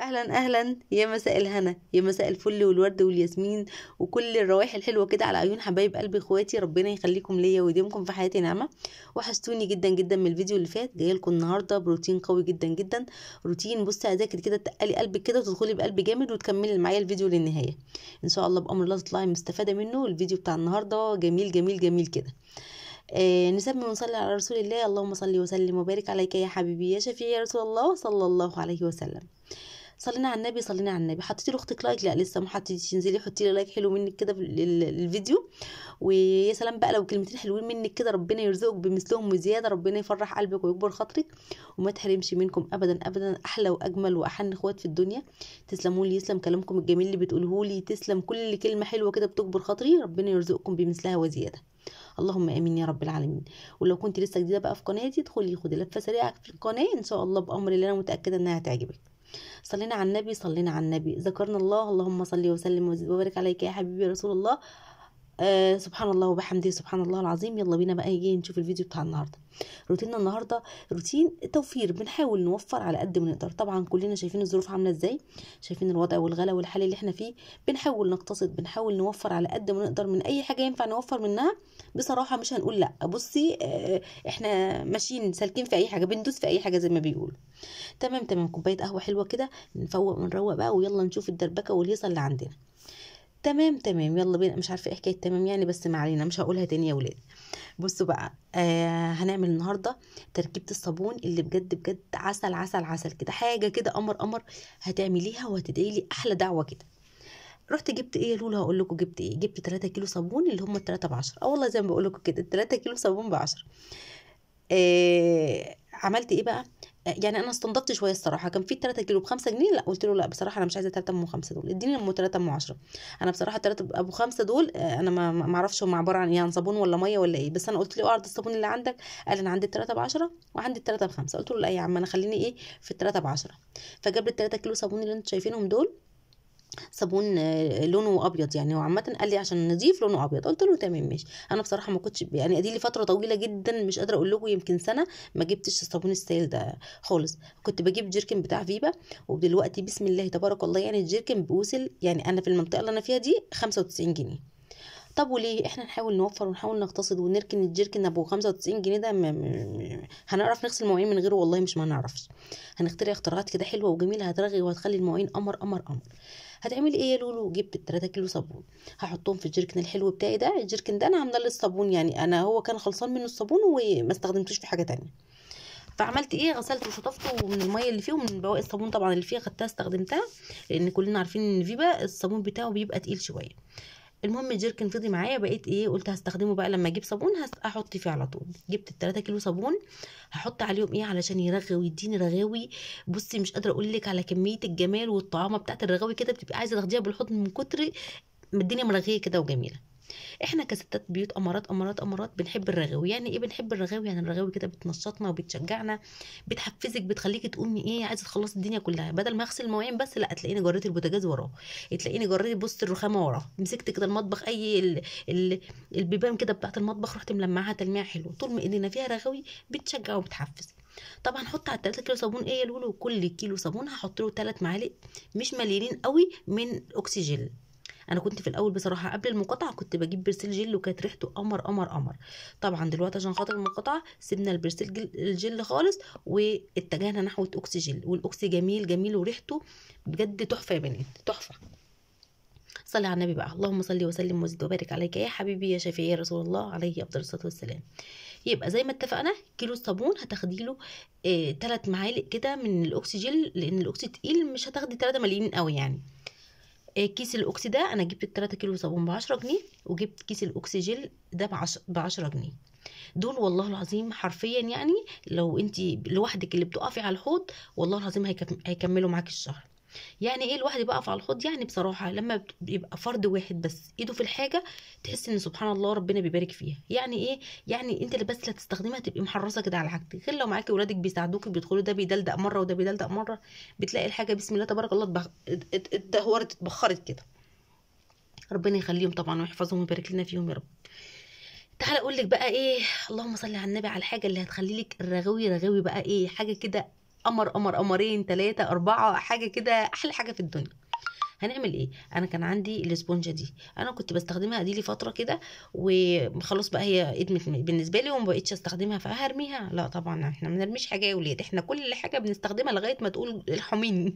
اهلا اهلا، يا مساء الهنا، يا مساء الفل والورد والياسمين وكل الروائح الحلوه كده على عيون حبايب قلبي اخواتي. ربنا يخليكم ليا ويديمكم في حياتي نعمه. وحشتوني جدا جدا. من الفيديو اللي فات جايه لكم النهارده بروتين قوي جدا جدا. روتين بصي عايزاكي كده تقلي قلبك كده وتدخلي بقلب جامد وتكملي معايا الفيديو للنهايه ان شاء الله. بامر الله تطلعي مستفاده منه. الفيديو بتاع النهارده جميل جميل جميل كده. نسمي ونصلي على رسول الله. اللهم صل وسلم وبارك عليك يا حبيبي يا شفيعي يا رسول الله صلى الله عليه وسلم. صلينا على النبي، صلينا على النبي. حطيتي لاختك لايك؟ لا لسه ما حطيتيش. انزلي حطي لي لايك حلو منك كده في الفيديو. ويا سلام بقى لو كلمتين حلوين منك كده، ربنا يرزقك بمثلهم وزياده. ربنا يفرح قلبك ويكبر خاطرك وما تحرمش منكم ابدا ابدا. احلى واجمل واحن اخوات في الدنيا. تسلموا لي، يسلم كلامكم الجميل اللي بتقوله لي، تسلم كل كلمه حلوه كده بتكبر خاطري. ربنا يرزقكم بمثلها وزياده. اللهم امين يا رب العالمين. ولو كنت لسه جديده بقى في قناتي، ادخلي خدي لفه سريعه في القناه ان شاء الله بامر الله. انا متاكده انها هتعجبك. صلينا على النبي، صلينا على النبي، ذكرنا الله. اللهم صل وسلم وزد وبارك عليك يا حبيبي يا رسول الله. سبحان الله وبحمده سبحان الله العظيم. يلا بينا بقى يجي نشوف الفيديو بتاع النهارده. روتيننا النهارده روتين توفير. بنحاول نوفر على قد ما نقدر. طبعا كلنا شايفين الظروف عامله ازاي، شايفين الوضع والغلا والحال اللي احنا فيه. بنحاول نقتصد، بنحاول نوفر على قد ما نقدر من اي حاجه ينفع نوفر منها. بصراحه مش هنقول لا. بصي احنا ماشيين سالكين في اي حاجه، بندوس في اي حاجه زي ما بيقولوا. تمام تمام. كوبايه قهوه حلوه كده، نفوق ونروق بقى ويلا نشوف الدربكه والهيصه اللي عندنا. تمام تمام يلا بينا. مش عارفه ايه حكايه تمام يعني، بس ما علينا، مش هقولها تاني يا ولاد. بصوا بقى، هنعمل النهارده تركيبه الصابون اللي بجد بجد عسل عسل عسل كده. حاجه كده قمر قمر. هتعمليها وهتدعي لي احلى دعوه كده. رحت جبت ايه يا لولو؟ هقول لكم جبت ايه. جبت 3 كيلو صابون اللي هم ال3 ب10. والله زي ما بقول لكم كده 3 كيلو صابون ب10. عملت ايه بقى؟ يعني انا استنضفت شويه الصراحه. كان في 3 كيلو ب5 جنيه، لا قلت له لا بصراحه انا مش عايزه 3 ام 5 دول، اديني ام 3 ام 10. انا بصراحه 3 ابو 5 دول انا ما اعرفش هم عباره عن ايه، عن صابون ولا ميه ولا ايه. بس انا قلت له اعرض الصابون اللي عندك. قال انا عندي 3 ب10 وعندي 3 ب5. قلت له لا يا عم انا خليني ايه في 3 ب10. فجاب لي 3 كيلو صابون اللي انتم شايفينهم دول. صابون لونه ابيض يعني. هو عامه قال لي عشان نضيف لونه ابيض. قلت له تمام ماشي. انا بصراحه ما كنتش يعني ادي لي فتره طويله جدا، مش قادره اقول لكم يمكن سنه ما جبتش الصابون السائل ده خالص. كنت بجيب جيركن بتاع فيبا. ودلوقتي بسم الله تبارك الله يعني الجيركن بوصل، يعني انا في المنطقه اللي انا فيها دي 95 جنيه. طب وليه احنا نحاول نوفر ونحاول نقتصد ونركن الجيركن ابو 95 جنيه ده؟ هنعرف نغسل مواعين من غيره؟ والله مش ما نعرفش. هنخترع اختراعات كده حلوه وجميله هترغي وهتخلي المواعين قمر قمر قمر. هتعملي ايه يا لولو؟ جبت 3 كيلو صابون. هحطهم في الجيركن الحلو بتاعي ده. الجيركن ده انا عامله له الصابون، يعني انا هو كان خلصان منه الصابون وما استخدمتوش في حاجه تانية. فعملت ايه؟ غسلته وشطفته من الميه اللي فيه ومن بواقي الصابون طبعا اللي فيها خدتها استخدمتها. لان كلنا عارفين ان فيبا الصابون بتاعه بيبقى تقيل شويه. المهم الجيركن فضي معايا. بقيت ايه؟ قلت هستخدمه بقى لما اجيب صابون احط فيه على طول. جبت ال3 كيلو صابون. هحط عليهم ايه علشان يرغي ويديني رغاوي. بصي مش قادره اقول لك على كميه الجمال والطعامه بتاعت الرغاوي كده. بتبقى عايزه تاخديها بالحضن من كتر ما الدنيا مرغيه كده وجميله. احنا كستات بيوت امارات امارات امارات بنحب الرغاوي. يعني ايه بنحب الرغاوي؟ يعني الرغاوي كده بتنشطنا وبتشجعنا، بتحفزك، بتخليكي تقومي ايه عايزه تخلصي الدنيا كلها. بدل ما اغسل المواعين بس، لا تلاقيني جريت البوتاجاز وراه، تلاقيني جريت بص الرخامه وراه، مسكت كده المطبخ اي البيبان كده بتاعت المطبخ رحت ملمعها تلميع حلو. طول ما ايدينا فيها رغاوي بتشجع وبتحفز. طبعا حط على 3 كيلو صابون ايه يا لولو؟ كل كيلو صابون هحط له 3 معالق مش مليانين قوي من اوكسجين. انا كنت في الاول بصراحه قبل المقاطعه كنت بجيب برسيل جل وكانت ريحته قمر قمر قمر. طبعا دلوقتي عشان خاطر المقاطعه سيبنا البرسيل الجل خالص واتجهنا نحو اوكسي جل. والاوكسي جميل جميل وريحته بجد تحفه يا بنات تحفه. صلي على النبي بقى. اللهم صل وسلم وزد وبارك عليك يا حبيبي يا شفيعي يا رسول الله عليه افضل الصلاه والسلام. يبقى زي ما اتفقنا كيلو الصابون هتاخدي له 3 معالق كده من الاوكسجين. لان الاوكسي تقيل مش هتاخدي 3 مليين قوي يعني. كيس الاوكسي ده انا جبت 3 كيلو صابون ب10 جنيه. وجبت كيس الاوكسي جل ده ب10 جنيه. دول والله العظيم حرفيا يعني لو انت لوحدك اللي بتقفي على الحوض والله العظيم هيكملوا معاكي الشهر. يعني ايه الواحد بقف على الحوض؟ يعني بصراحه لما بيبقى فرد واحد بس ايده في الحاجه تحس ان سبحان الله ربنا بيبارك فيها. يعني ايه؟ يعني انت اللي بس اللي هتستخدمها تبقي محرصه كده على حاجتك. غير لو معاكي ولادك بيساعدوكي بيدخلوا ده بيدلدق مره وده بيدلدق مره، بتلاقي الحاجه بسم الله تبارك الله اتدهورت اتبخرت كده. ربنا يخليهم طبعا ويحفظهم ويبارك لنا فيهم يا رب. تعالى اقول لك بقى ايه. اللهم صل على النبي على الحاجه اللي هتخلي لك الرغاوي رغاوي بقى ايه. حاجه كده قمر قمر قمرين 3 4 حاجه كده، احلى حاجه في الدنيا. هنعمل ايه؟ انا كان عندي الاسبونجه دي، انا كنت بستخدمها دي لي فتره كده، وخلاص بقى هي ادمت بالنسبه لي وما بقتش استخدمها، فهرميها؟ لا طبعا، احنا ما بنرميش حاجه يا ولاد، احنا كل حاجه بنستخدمها لغايه ما تقول ارحميني.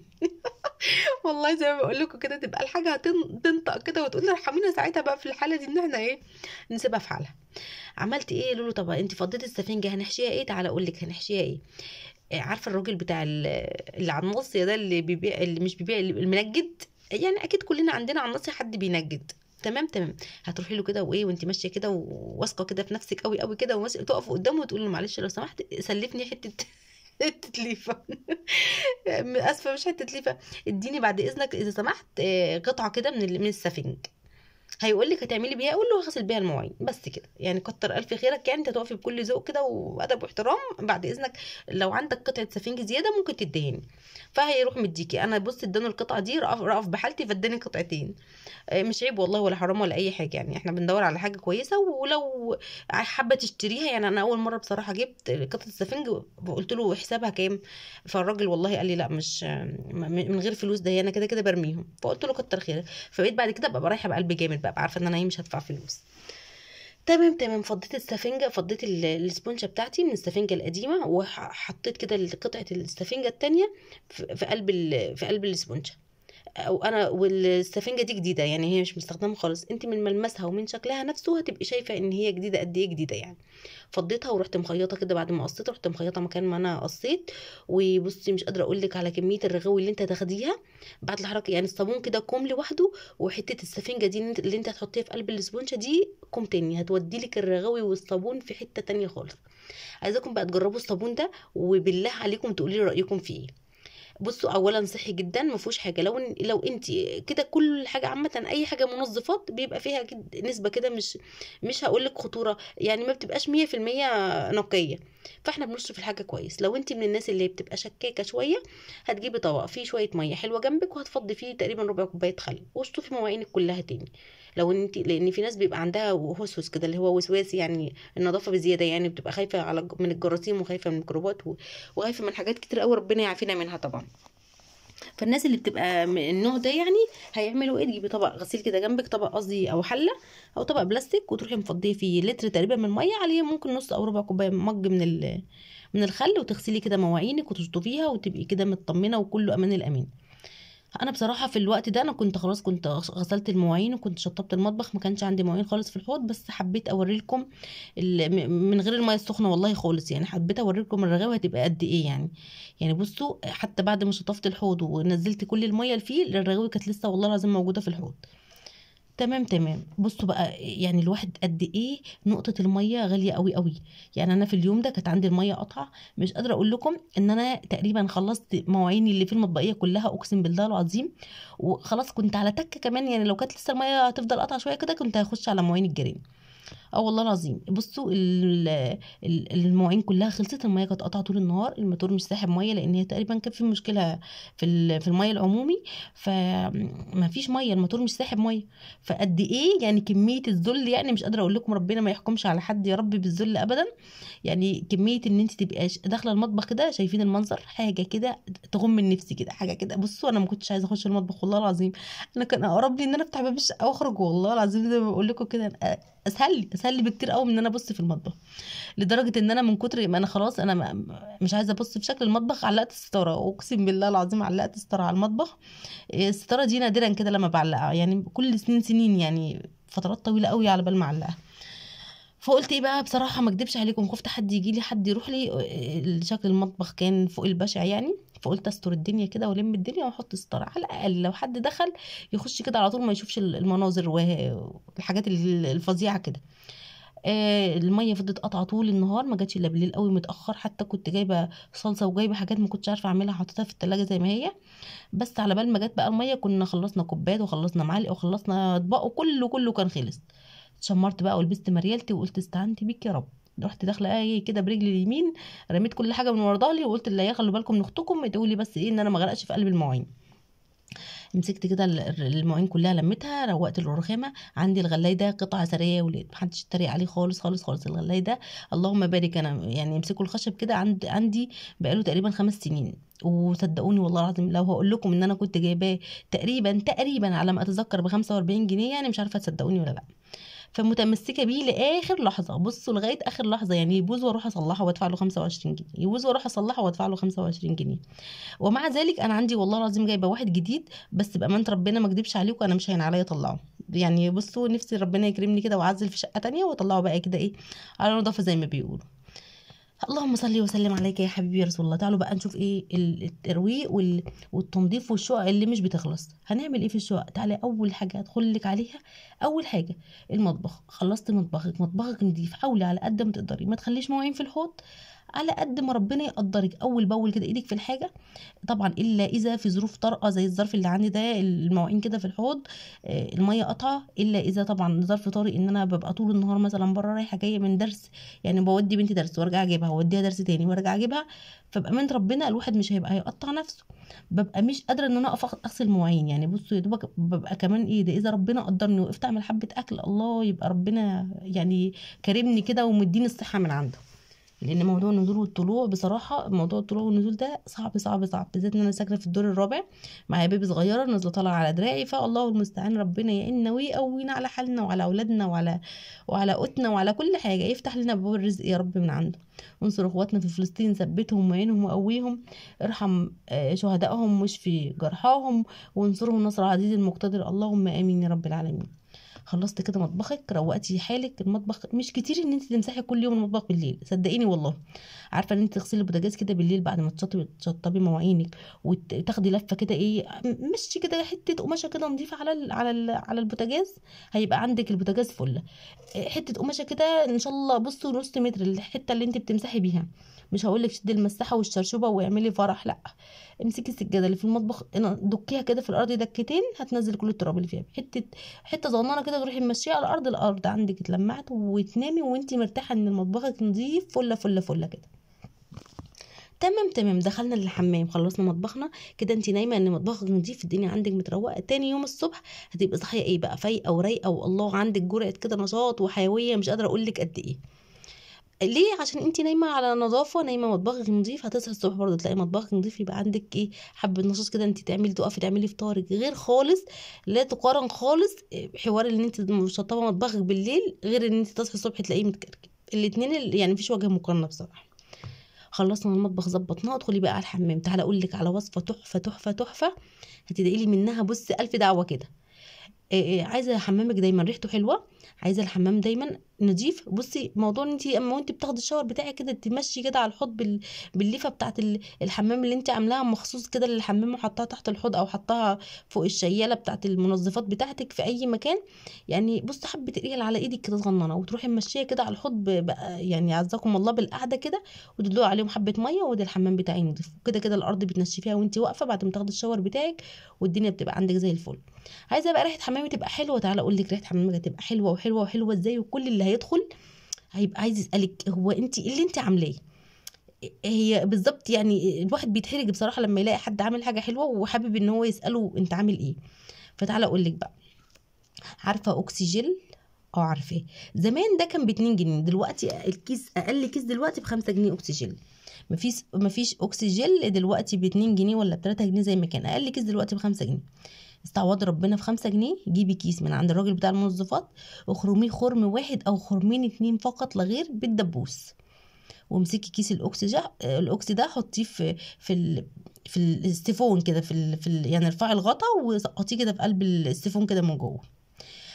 والله زي ما بقول لكم كده، تبقى الحاجه تنطق كده وتقول ارحمينا، ساعتها بقى في الحاله دي ان احنا ايه، نسيبها في حالها. عملت ايه يا لولو؟ طب انت فضيتي السفنجه، هنحشيها ايه؟ تعالى اقول لك هنحشيها ايه. عارفه الراجل بتاع اللي على الناصيه ده، اللي بيبيع، اللي مش بيبيع، اللي المنجد، يعني اكيد كلنا عندنا على الناصيه حد بينجد. تمام تمام. هتروحي له كده وايه، وانت ماشيه كده وواثقه كده في نفسك قوي قوي كده، تقف قدامه وتقول له معلش لو سمحت سلفني حته حته ليفه. اسفه مش حته ليفه، اديني بعد اذنك اذا سمحت قطعه كده من السفنج. هيقول لك هتعملي بيها، اقول له هغسل بيها المواعين بس كده، يعني كتر الف خيرك، يعني انت تقفي بكل ذوق كده وادب واحترام، بعد اذنك لو عندك قطعه سفنج زياده ممكن تدهني. فهيروح مديكي. انا بص اداني القطعه دي، رأف بحالتي فاداني قطعتين. مش عيب والله ولا حرام ولا اي حاجه، يعني احنا بندور على حاجه كويسه، ولو حابه تشتريها. يعني انا اول مره بصراحه جبت قطعه السفنج وقلت له حسابها كام، فالراجل والله قال لي لا مش من غير فلوس، ده انا كده كده برميهم، فقلت له كتر خيرك. فبقيت بعد كده ببقى رايحه بقلب جامد، بقى عارفه ان انا ايه، مش هدفع فلوس. تمام تمام. فضيت السفنجة، فضيت الاسبونجة بتاعتي من السفنجة القديمة، وحطيت كده قطعة السفنجة التانية في قلب الاسبونجة. او انا والسفنجه دي جديده، يعني هي مش مستخدمه خالص، انت من ملمسها ومن شكلها نفسه هتبقي شايفه ان هي جديده قد ايه جديده يعني. فضيتها ورحت مخيطه كده، بعد ما قصيت رحت مخيطه مكان ما انا قصيت. وبصي مش قادره اقول لك على كميه الرغاوي اللي انت تاخديها بعد الحركه، يعني الصابون كده كوم لوحده، وحته السفنجه دي اللي انت هتحطيها في قلب الاسبونجه دي كوم تاني، هتودي لك الرغاوي والصابون في حته تانية خالص. عايزاكم بقى تجربوا الصابون ده، وبالله عليكم تقولي لي رايكم فيه. بصوا، اولا صحي جدا، ما فيهوش حاجه، لو انت كده كل حاجه عامه، اي حاجه منظفات بيبقى فيها نسبه كده، مش هقول لك خطوره، يعني ما بتبقاش 100% نقيه. فاحنا بنشرب الحاجه كويس. لو انت من الناس اللي بتبقى شكاكه شويه، هتجيبي طبق فيه شويه ميه حلوه جنبك، وهتفضي فيه تقريبا ربع كوبايه خل، واشطفي مواعينك كلها تاني. لو انت، لان في ناس بيبقى عندها هسوس كده، اللي هو وسواس، يعني النظافه بزياده، يعني بتبقى خايفه من الجراثيم، وخايفه من الميكروبات، وخايفه من حاجات كتير قوي، ربنا يعافينا منها طبعا. فالناس اللي بتبقى من النوع ده يعني، هيعملوا ايه؟ تجيبي طبق غسيل كده جنبك، طبق قصدي او حله، او طبق بلاستيك، وتروحي مفضيه فيه لتر تقريبا من الميه، عليه ممكن نص او ربع كوبايه مج من الخل، وتغسلي كده مواعينك وتشطفيها، وتبقي كده مطمنه وكله امان الامان. انا بصراحه في الوقت ده انا كنت خلاص، كنت غسلت المواعين وكنت شطبت المطبخ، ما كانش عندي مواعين خالص في الحوض، بس حبيت اوري لكم من غير الميه السخنه والله خالص، يعني حبيت اوري لكم الرغاوه هتبقى قد ايه يعني. يعني بصوا، حتى بعد ما شطفت الحوض ونزلت كل الميه اللي فيه، الرغاوه كانت لسه والله العظيم موجوده في الحوض. تمام تمام. بصوا بقى، يعني الواحد قد ايه نقطة المية غالية قوي قوي. يعني انا في اليوم ده كانت عندي المية قطعة، مش قادرة اقول لكم ان انا تقريبا خلصت مواعيني اللي في المطبقية كلها، اقسم بالله العظيم. وخلاص كنت على تكة كمان، يعني لو كانت لسه المية هتفضل قطعة شوية كده، كنت هخش على مواعين الجيران. اه والله العظيم. بصوا المواعين كلها خلصت، الميه كانت قطعه طول النهار، الماتور مش ساحب ميه، لان هي تقريبا كان في مشكله في الميه العمومي، فما فيش ميه، الماتور مش ساحب ميه. فقد ايه يعني كميه الذل، يعني مش قادره اقول لكم، ربنا ما يحكمش على حد يا رب بالذل ابدا. يعني كميه ان انت تبقى داخله المطبخ كده، شايفين المنظر، حاجه كده تغم من نفسي كده، حاجه كده. بصوا انا ما كنتش عايزه اخش المطبخ والله العظيم، انا كان اقرب لي ان انا افتح باب الشقه واخرج، والله العظيم زي ما بقول لكم كده، اسهل لي بكتير قوي من ان انا ابص في المطبخ. لدرجه ان انا من كتر ما انا خلاص، انا مش عايزه ابص في شكل المطبخ، علقت الستاره، اقسم بالله العظيم علقت الستاره على المطبخ. الستاره دي نادرا كده لما بعلقها، يعني كل سنين يعني فترات طويله قوي على بال ما اعلقها. فقلت ايه بقى، بصراحه ما اكدبش عليكم، خفت حد يجي لي، حد يروح لي، شكل المطبخ كان فوق البشع يعني. فقلت استر الدنيا كده والم الدنيا واحط ستاره، على الاقل لو حد دخل يخش كده على طول، ما يشوفش المناظر والحاجات الفظيعه كده. الميه فضلت قطعه طول النهار، ما جاتش الا بالليل قوي متاخر، حتى كنت جايبه صلصه وجايبه حاجات ما كنتش عارفه اعملها، حطيتها في التلاجة زي ما هي. بس على بال ما جت بقى الميه، كنا خلصنا كوبايات وخلصنا معالق وخلصنا اطباق، وكله كان خلص. اتشمرت بقى ولبست مريالتي وقلت استعنت بيك يا رب. رحت داخله ايه كده برجلي اليمين، رميت كل حاجه من ورا ظهري، وقلت للعيال خلوا بالكم من اختكم، تقولي بس ايه ان انا ما غرقش في قلب المواعين. مسكت كده المواعين كلها لميتها، روقت الرخامه. عندي الغلاي ده قطعه اثريه يا ولاد، محدش يتريق عليه خالص خالص خالص. الغلاي ده اللهم بارك، انا يعني امسكوا الخشب كده عندي بقاله تقريبا 5 سنين. وصدقوني والله العظيم لو هقول لكم ان انا كنت جايباه تقريبا على ما اتذكر ب 45 جنيه، يعني مش عارفه تصدقوني ولا لا. فمتمسكه بيه لاخر لحظه، بصوا لغايه اخر لحظه، يعني يبوظ واروح اصلحه وادفع له 25 جنيه، يبوظ واروح اصلحه وادفع له 25 جنيه. ومع ذلك انا عندي والله العظيم جايبه واحد جديد، بس بامانه ربنا ما اكدبش عليكم انا مش هين عليا اطلعه. يعني بصوا نفسي ربنا يكرمني كده واعزل في شقه تانية واطلعه بقى كده ايه على نظافه زي ما بيقولوا. اللهم صل وسلم عليك يا حبيبي يا رسول الله. تعالوا بقى نشوف ايه الترويق والتنظيف والشقق اللي مش بتخلص. هنعمل ايه في الشقق؟ تعالي اول حاجه هدخل لك عليها. اول حاجه المطبخ. خلصت مطبخك نضيف، حاولي على قد ما تقدري ما تخليش مواعين في الحوض، على قد ما ربنا يقدرك اول باول كده ايدك في الحاجه. طبعا الا اذا في ظروف طارئه زي الظرف اللي عندي ده، المواعين كده في الحوض، الميه قطعه. الا اذا طبعا ظرف طارئ ان انا ببقى طول النهار مثلا بره رايحه جايه من درس، يعني بودي بنتي درس وارجع اجيبها واوديها درس تاني وارجع اجيبها، فبقى من ربنا الواحد مش هيبقى هيقطع نفسه. ببقى مش قادره ان انا اقف اغسل مواعين. يعني بصوا يا دوبك ببقى كمان ايه ده، اذا ربنا قدرني وقفت اعمل حبه اكل، الله يبقى ربنا يعني كرمني كده ومديني الصحه من عنده. لان موضوع النزول والطلوع بصراحه، موضوع الطلوع والنزول ده صعب صعب صعب، بالذات ان انا ساكنه في الدور الرابع معايا بيبي صغيره نازله طالعه على دراعي. فالله المستعان، ربنا يعيننا ويقوينا على حالنا وعلى اولادنا وعلى قوتنا وعلى كل حاجه، يفتح لنا باب الرزق يا رب من عنده. وانصر اخواتنا في فلسطين، ثبتهم وعينهم وقويهم، ارحم شهدائهم واشفي جرحاهم، وانصرهم نصر عزيز المقتدر، اللهم امين يا رب العالمين. خلصت كده مطبخك، روقتي حالك. المطبخ مش كتير ان انت تمسحي كل يوم المطبخ بالليل، صدقيني والله. عارفه ان انت تغسلي البوتاجاز كده بالليل بعد ما تشطبي مواعينك، وتاخدي لفه كده ايه، مشي كده حته قماشه كده نظيفه على البوتاجاز، هيبقى عندك البوتاجاز فل. حته قماشه كده ان شاء الله، بصوا نص متر الحته اللي انت بتمسحي بيها. مش هقول لك شدي المساحه والشرشوبه واعملي فرح، لا. امسكي السجاده اللي في المطبخ دكيها كده في الارض دكتين، هتنزل كل التراب اللي فيها. حته صغننه كده تروحي ماشيه على الارض عندك اتلمعت، وتنامي وانتي مرتاحه ان مطبخك نظيف فله فله فله كده. تمام تمام. دخلنا الحمام، خلصنا مطبخنا كده، انت نايمه ان مطبخك نظيف، الدنيا عندك متروقه. تاني يوم الصبح هتبقي صاحيه ايه بقى، فايقه ورايقه، والله عندك جرعه كده نشاط وحيويه مش قادره اقول لك قد ايه. ليه؟ عشان انت نايمه على نظافه، نايمه مطبخك نظيف. هتصحي الصبح برضه تلاقي مطبخك نظيف، يبقى عندك ايه، حبه نشاط كده، انت تقفي تعملي فطارك غير خالص. لا تقارن خالص حوار ان انت مشطبه مطبخك بالليل غير ان انت تصحي الصبح تلاقيه متكركب. الاتنين يعني مفيش وجه مقارنه بصراحه. خلصنا المطبخ ظبطناه، ادخلي بقى على الحمام. تعالى اقول لك على وصفه تحفه تحفه تحفه، هتدعي لي منها بص الف دعوه كده. عايزه حمامك دايما ريحته حلوه، عايزه الحمام دايما نضيف. بصي موضوع ان انت اما وانت بتاخدي الشاور بتاعك كده تمشي كده على الحوض بالليفه بتاعه الحمام اللي انت عاملاها مخصوص كده للحمام، وحطها تحت الحوض او حطها فوق الشياله بتاعه المنظفات بتاعتك في اي مكان. يعني بصي حبه ريال على ايدك كده صغننه، وتروحي ماشيه كده على الحوض بقى يعني عزكم الله بالقعده كده، وتدلقي عليهم حبه ميه، وادي الحمام بتاعي نضيف كده كده. الارض بتنشفيها وانت واقفه بعد ما تاخدي الشاور بتاعك، والدنيا بتبقى عندك زي الفل. عايزه بقى ريحه حمامي تبقى حلوه، تعالى اقول لك ريحه حمامك هتبقى حلوه وحلوه وحلوه ازاي، وكل اللي هيدخل هيبقى عايز يسالك هو انت ايه اللي انت عاملاه. هي بالظبط يعني الواحد بيتحرج بصراحه لما يلاقي حد عامل حاجه حلوه وحابب ان هو يساله انت عامل ايه. فتعالى اقول لك بقى، عارفه اوكسجيل؟ اه عارفاه. زمان ده كان ب2 جنيه، دلوقتي الكيس اقل كيس دلوقتي ب5 جنيه اوكسجيل. مفيش اوكسجيل دلوقتي ب2 جنيه ولا ب3 جنيه زي ما كان، اقل كيس دلوقتي ب5 جنيه. استعوض ربنا في 5 جنيه. جيبي كيس من عند الراجل بتاع المنظفات، اخرميه خرم واحد او خرمين 2 فقط لا غير بالدبوس، وامسكي كيس الاوكسي ده حطيه في السيفون كده يعني ارفعي الغطا وسقطيه كده في قلب السيفون كده من جوه.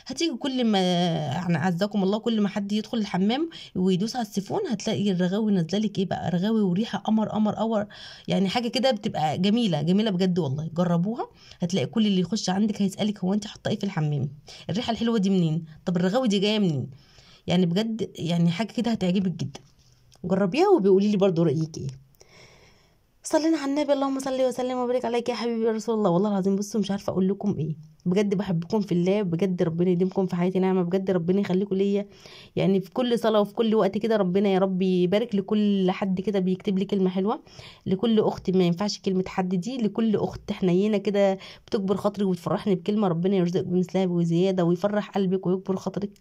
هتيجي كل ما يعني عزكم الله كل ما حد يدخل الحمام ويدوس على السيفون هتلاقي الرغاوي نازله لك ايه بقى، رغاوي وريحه قمر قمر قمر، يعني حاجه كده بتبقى جميله جميله بجد والله. جربوها، هتلاقي كل اللي يخش عندك هيسالك هو انت حاطه ايه في الحمام، الريحه الحلوه دي منين، طب الرغاوي دي جايه منين. يعني بجد يعني حاجه كده هتعجبك جدا. جربيها وبيقولي لي برضو رايك ايه. صلينا على النبي، اللهم صل وسلم وبارك عليك يا حبيبي يا رسول الله. والله العظيم بصوا مش عارفه اقول لكم ايه، بجد بحبكم في الله، بجد ربنا يديمكم في حياتي نعمه، بجد ربنا يخليكم ليا. يعني في كل صلاه وفي كل وقت كده ربنا يا رب يبارك لكل حد كده بيكتب لي كلمه حلوه، لكل اخت ما ينفعش كلمه حد دي، لكل اخت حنينه كده بتكبر خاطري وتفرحني بكلمه، ربنا يرزقك بمثلها وزياده ويفرح قلبك ويكبر خاطرك،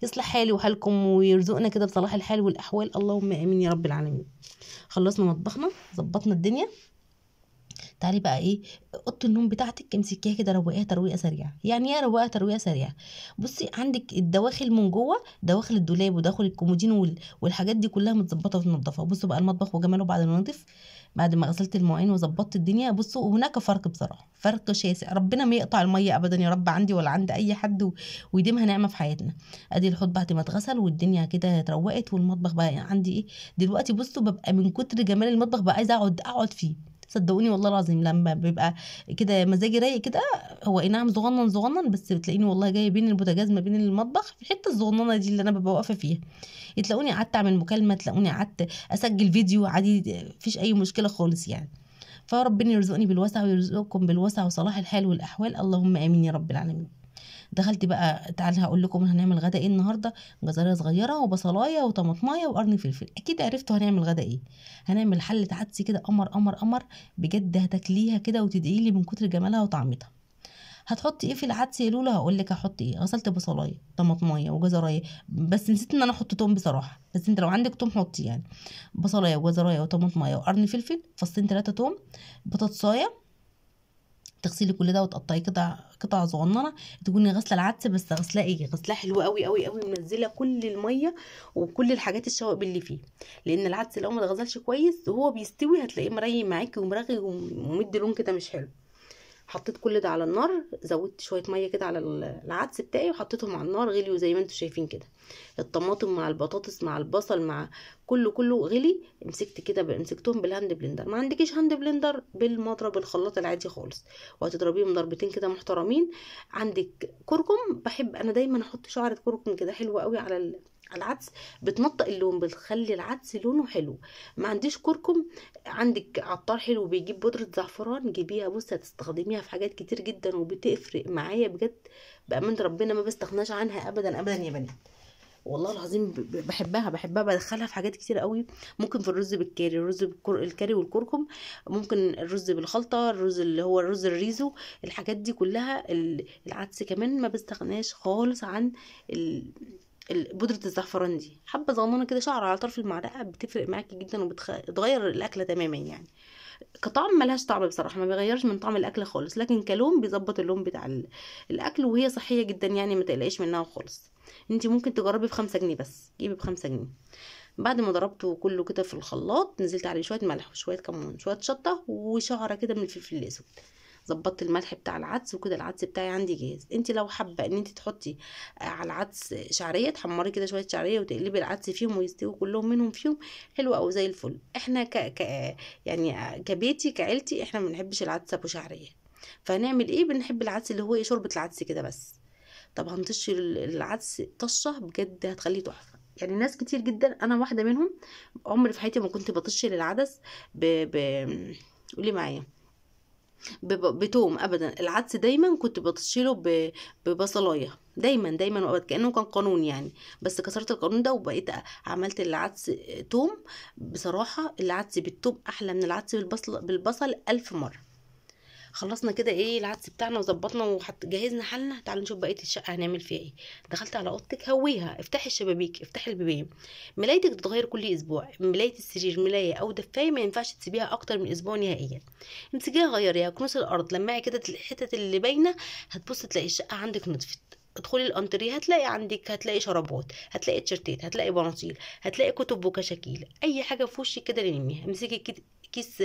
يصلح حالي وحالكم ويرزقنا كده بصلاح الحال والاحوال، اللهم امين يا رب العالمين. خلصنا مطبخنا، ظبطنا الدنيا، تعالي بقى ايه، اوضه النوم بتاعتك امسكيها كده روقيها ترويقه سريعه. يعني ايه روقيها ترويقه سريعه؟ بصي عندك الدواخل من جوه، دواخل الدولاب وداخل الكومودين والحاجات دي كلها متظبطه ومنضفه. بصوا بقى المطبخ وجماله بعد ما نضيف، بعد ما غسلت المواعين وظبطت الدنيا. بصوا هناك فرق بصراحه، فرق شاسع، ربنا ما يقطع الميه ابدا يا رب عندي ولا عند اي حد ويديمها نعمه في حياتنا. ادي الحوض بعد ما اتغسل والدنيا كده اتروقت، والمطبخ بقى عندي ايه دلوقتي. بصوا ببقى من كتر جمال المطبخ بقى عايزه اقعد فيه، صدقوني والله العظيم لما بيبقى كده مزاجي رايق كده. هو اي نعم صغنن صغنن، بس بتلاقيني والله جايه بين البوتاجاز ما بين المطبخ في الحته الصغننه دي اللي انا ببقى واقفه فيها، تلاقوني قعدت اعمل مكالمه، تلاقوني قعدت اسجل فيديو عادي، مفيش اي مشكله خالص يعني. فربنا يرزقني بالوسع ويرزقكم بالوسع وصلاح الحال والاحوال، اللهم امين يا رب العالمين. دخلت بقى، تعالى هقول لكم هنعمل غدا ايه النهارده. جزريه صغيره وبصلايه وطماطمايه وقرن فلفل، اكيد عرفتوا هنعمل غدا ايه. هنعمل حله عدس كده قمر قمر قمر، بجد هتاكليها كده وتدعي لي من كتر جمالها وطعمتها. هتحطي ايه في العدس يا لولا؟ هقول لك هحط ايه. غسلت بصلايه طماطمايه وجزرايه، بس نسيت ان انا احط توم بصراحه، بس انت لو عندك توم حطي يعني. بصلايه وجزرايه وطماطمايه وقرن فلفل، فصين 3 توم، بطاطسايه. تغسلي كل ده وتقطعي قطع صغننه. تكوني غاسله العدس، بس غسلاه ايه، غسلاه حلو قوي قوي قوي، منزله كل الميه وكل الحاجات الشوائب اللي فيه، لان العدس لو ما اتغسلش كويس وهو بيستوي هتلاقيه مري معاكي ومرغي ومدي لون كده مش حلو. حطيت كل ده على النار، زودت شويه ميه كده على العدس بتاعي وحطيتهم على النار غليوا زي ما انتم شايفين كده. الطماطم مع البطاطس مع البصل مع كله غلي. مسكت كده مسكتهم بالهاند بلندر، ما عندكيش هاند بلندر بالمضرب الخلاط العادي خالص، وهتضربيهم ضربتين كده محترمين. عندك كركم، بحب انا دايما احط شعره كركم كده حلوه قوي على العدس، بتنطق اللون، بتخلي العدس لونه حلو. ما عنديش كركم، عندك عطار حلو بيجيب بودرة زعفران، جيبيها بصي هتستخدميها في حاجات كتير جدا وبتفرق معايا بجد، بأمانة ربنا ما بستغناش عنها ابدا ابدا يا بنات. والله العظيم بحبها بدخلها في حاجات كتير قوي. ممكن في الرز بالكاري، الكاري والكركم، ممكن الرز بالخلطه، الرز اللي هو الرز الريزو، الحاجات دي كلها. العدس كمان ما بستغناش خالص عن بودرة الزعفران دي، حبة صغننة كده شعر على طرف المعلقة، بتفرق معاكي جدا وبتغير الأكلة تماما يعني. كطعم ملهاش طعم بصراحة، ما بيغيرش من طعم الأكل خالص، لكن كلون بيظبط اللون بتاع الأكل، وهي صحية جدا يعني، ما تقلقيش منها خالص. انتي ممكن تجربي ب5 جنيه، بس جيبي ب5 جنيه. بعد ما ضربته كله كده في الخلاط، نزلت عليه شوية ملح وشوية كمون شوية شطة وشعرة كده من الفلفل الأسود. ظبطت الملح بتاع العدس وكده، العدس بتاعي عندي جاهز. انت لو حابه ان انت تحطي على العدس شعريه، تحمري كده شويه شعريه وتقلبي العدس فيهم ويستووا كلهم منهم فيهم، حلو او زي الفل. احنا يعني كبيتي كعيلتي احنا ما بنحبش العدس ابو شعريه، فهنعمل ايه، بنحب العدس اللي هو ايه، شوربه العدس كده بس. طب هنطش العدس طشه بجد هتخليه تحفه يعني. ناس كتير جدا، انا واحده منهم، عمري في حياتي ما كنت بطش للعدس ب... قولي معايا، بتوم ابدا. العدس دايما كنت بطشيله ببصلايه، دايما وابدا، كانه كان قانون يعني. بس كسرت القانون ده وبقيت عملت العدس توم. بصراحه العدس بالتوم احلى من العدس بالبصل 1000 مره. خلصنا كده ايه العدس بتاعنا وظبطنا جهزنا حالنا. تعالوا نشوف بقيه الشقه هنعمل فيها ايه. دخلت على اوضتك، هويها، افتحي الشبابيك، افتحي البيبان. ملايتك تتغير كل اسبوع، ملايه السرير ملايه او دفايه ما ينفعش تسيبيها اكتر من اسبوع نهائيا. امسكيها غيريها، كنوس الارض لمعي كده الحتت اللي باينه، هتبص تلاقي الشقه عندك نضفت. ادخلي الانتريه، هتلاقي شرابات، هتلاقي تيشرتات، هتلاقي بناطيل، هتلاقي كتب وكشاكيل، اي حاجه في وشك كده لميها. امسكي كيس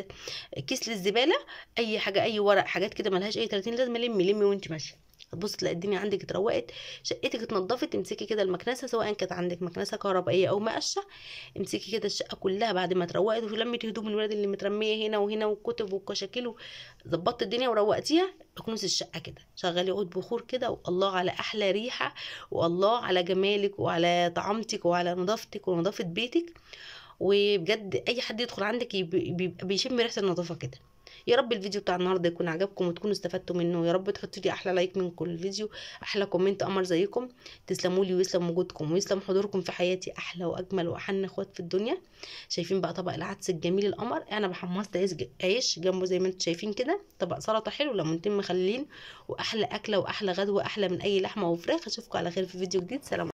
كيس للزباله، اي حاجه، اي ورق، حاجات كده ملهاش اي 30 لازمه، لمي وانت ماشيه. هتبص تلاقي الدنيا عندك اتروقت، شقتك اتنضفت. امسكي كده المكنسه، سواء كانت عندك مكنسه كهربائيه او مقشه، امسكي كده الشقه كلها بعد ما اتروقت ولمت هدوم الولاد اللي مترميه هنا وهنا والكتب والكشاكيل، ظبطت الدنيا وروقتيها. كنوز الشقه كده، شغلي عود بخور كده، والله على احلى ريحه، والله على جمالك وعلى طعامتك وعلى نظافتك ونظافه بيتك. وبجد اي حد يدخل عندك بيبقى بيشم ريحه النظافه كده. يا رب الفيديو بتاع النهارده يكون عجبكم وتكونوا استفدتوا منه، يا رب تحطوا لي احلى لايك من كل فيديو، احلى كومنت قمر زيكم. تسلموا لي ويسلم وجودكم ويسلم حضوركم في حياتي، احلى واجمل واحن اخوات في الدنيا. شايفين بقى طبق العدس الجميل القمر، انا بحمصت عيش جنبه زي ما انتم شايفين كده، طبق سلطه حلو، ليمونتين مخللين، واحلى اكله واحلى غدوه احلى من اي لحمه وفراخ. اشوفكم على خير في فيديو جديد. سلام.